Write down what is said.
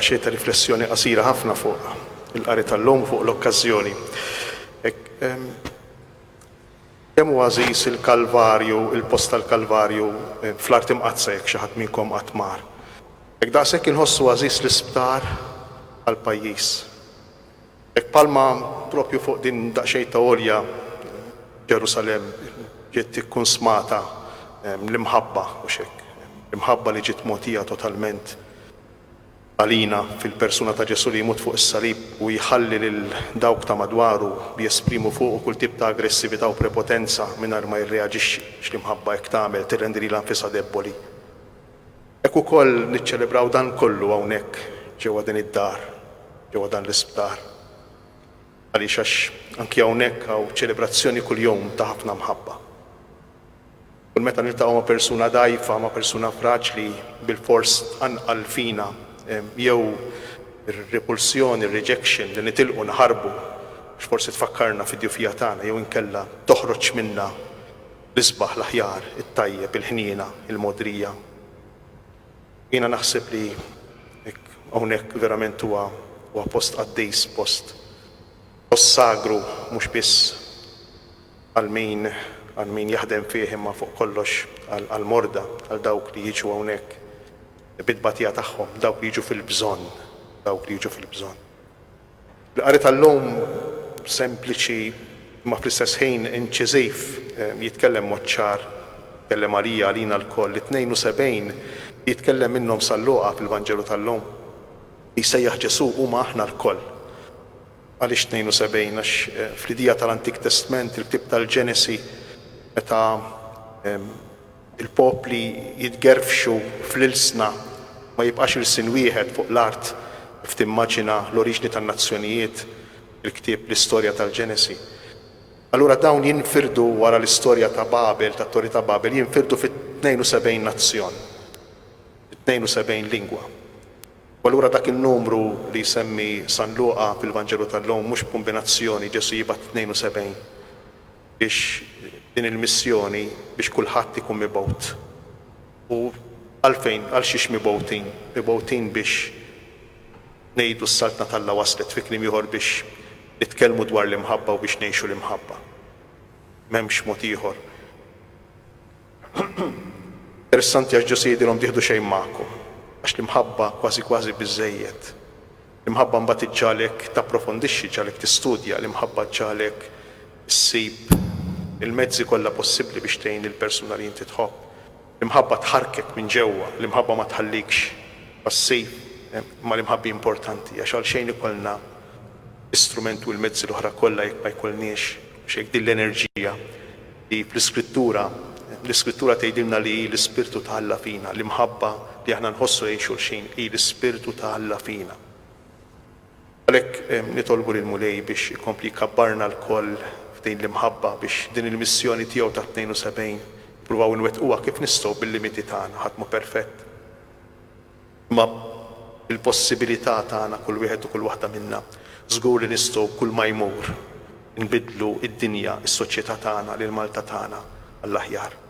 xejn ta' riflessjoni qasira ħafna fuq il-qari tal-lum fuq l-okkażjoni. Kemm huwa għażiż il-Kalvarju, il-post tal-Kalvarju fl-Art Imqazza jekk xi ħadd minnkom qatt mar. Hekk daqshekk inħossu għażiż l-isptar għall-pajjiż. Hekk bħalma proprju fuq din daqsxejn ta' għolja Ġerusalemm ġiet ikkonsmata l-imħabba u xekk. L-imħabba li ġiet mogħtija totalment għalina fil-persuna ta' Ġesu li jmut fuq is-salib u jħalli lil dawk ta' madwaru li jesprimu fuq kull tip ta' aggressività u prepotenza mingħajr ma jirreaġixxi x'l-imħabba hekk tagħmel tirrendi lilha nfisha debboli. Hekk ukoll niċċelebraw dan kollu hawnhekk ġewwa din id-dar, ġewwa dan l-isptar. Għaliex għax anki hawnhekk hawn ċelebrazzjoni kuljum ta' ħafna mħabba. Kull meta niltaqgħu ma' persuna dgħajfa, ma' persuna fraġli bil-fors tqanqal fina jew ir-repulsjoni, ir-rejection li nitilqu naħarbu x'forsi tfakkarna fid-djufija tagħna jew inkella toħroġ minna l-isbaħ l-aħjar, it-tajjeb, il-ħniena, il-modrija. Jiena naħseb li hawnhekk verament huwa post qaddejs, post sagru mhux biss għal min jaħdem fih imma fuq kollox għall-morda għal dawk li jiġu hawnhekk bid-batija tagħhom, dawk li jiġu fil-bżonn, Il-qari tal-lum sempliċi ma fl-istess ħin inċiżiv jitkellem mod ċar, jitkellem għalina l-koll, 72 jitkellem minnhom sal-luqa fil-Vanġelu tal-lum. Jsejjaħ Ġesu huma aħna l-koll. Għaliex 72 għax fl-idea tal-Antik Testament, il-ktib tal-Ġenesi, meta il-popli jitgerfxu fl-ilsna ma jibqax il-sin wieħed fuq l-art f'timmaġina l-oriġni tan-nazzjonijiet, il-ktieb l-istorja tal-Ġenesi. Allura dawn jinfirdu wara l-istorja ta' Babel, tat-Torri ta' Babel, jinfirdu fit-72 nazzjon, fit-72 lingwa. U allura dak in-numru li jsemmi San Luqa fil-Vanġelu tal-lum mhux kombinazzjoni Ġesu jibgħat 72 biex din il-missjoni biex kulħadd ikun mibgħut. U għalfejn, għal xiex mibgħutin biex ngħidu s-saltna tal-la waslet fi kliem ieħor biex nitkellmu dwar l-imħabba u biex ngħixu l-imħabba. M'hemmx mod ieħor. Interessanti għax Ġesu jgħidilhom tieħdu xejn magħkom, għax l-imħabba kważi biżżejjed. L-imħabba mbagħad iġġalek tapprofondixxi, ġalek tistudja, l-imħabba ġġalek issib il-mezzi kollha possibbli biex tgħin il-persuna li inti tħobb. L-imħabba tħarkek minn ġewwa, l-imħabba ma tħallikx passiv, ma l-imħabbi importanti għax għal xejn ikollna istrument u l-mezzi l-oħra kollha jekk ma jkollniex xejn din l-enerġija li l-Iskrittura tgħidilna li l-Ispirtu taħalla fina, l-imħabba li aħna nħossu lejn xulxin hi l-Ispirtu taħalla fina. Għalhekk nitolbu lil Mulej biex ikompli jkabbarna l-koll f'din l-imħabba biex din il-missjoni tiegħu ta' 72 jippruvaw inwettquha kif nistgħu bil-limiti tagħna, ħadd mhu perfett. Ma il-possibilità tagħna kull wieħed u kull waħda minna żgur li nistgħu kull ma jmur nbidlu id-dinja, is-soċjetà tagħna lil Malta tagħna għall-aħjar.